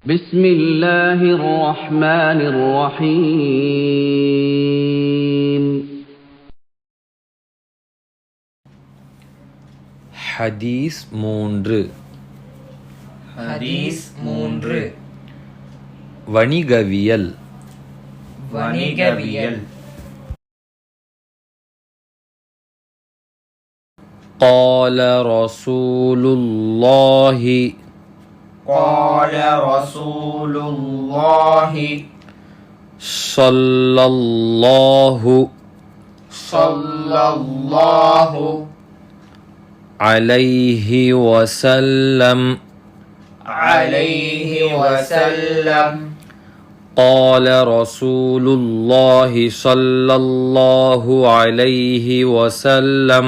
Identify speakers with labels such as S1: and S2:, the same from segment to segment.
S1: بسم الله الرحمن الرحيم.
S2: ஹதீஸ் 3. வணிகவியல். قال رسول الله صلى الله عليه وسلم قال رسول الله صلى الله عليه وسلم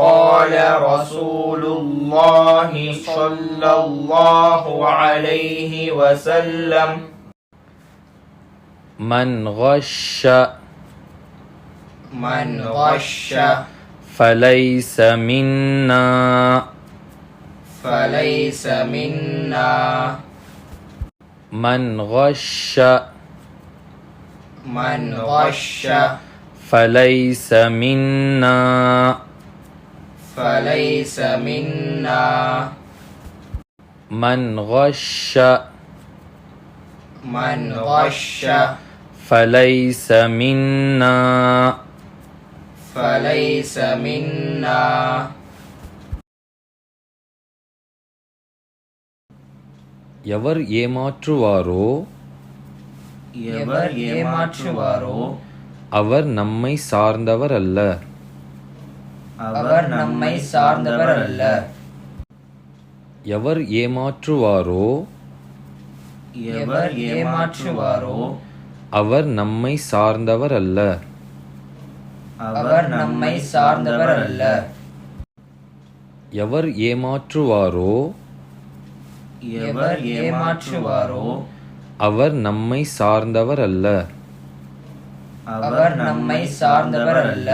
S3: قال رسول الله صلى الله عليه وسلم
S2: من غش فليس منا من غش فليس منا من غش فليس منا எவர் ஏமாற்றுவாரோ அவர் நம்மை சார்ந்தவர் அல்ல. எவர் ஏமாற்றுவாரோ அவர் நம்மை சார்ந்தவர் அல்ல. எவர் ஏமாற்றுவாரோ அவர் நம்மை சார்ந்தவர் அல்ல.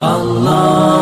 S3: Allah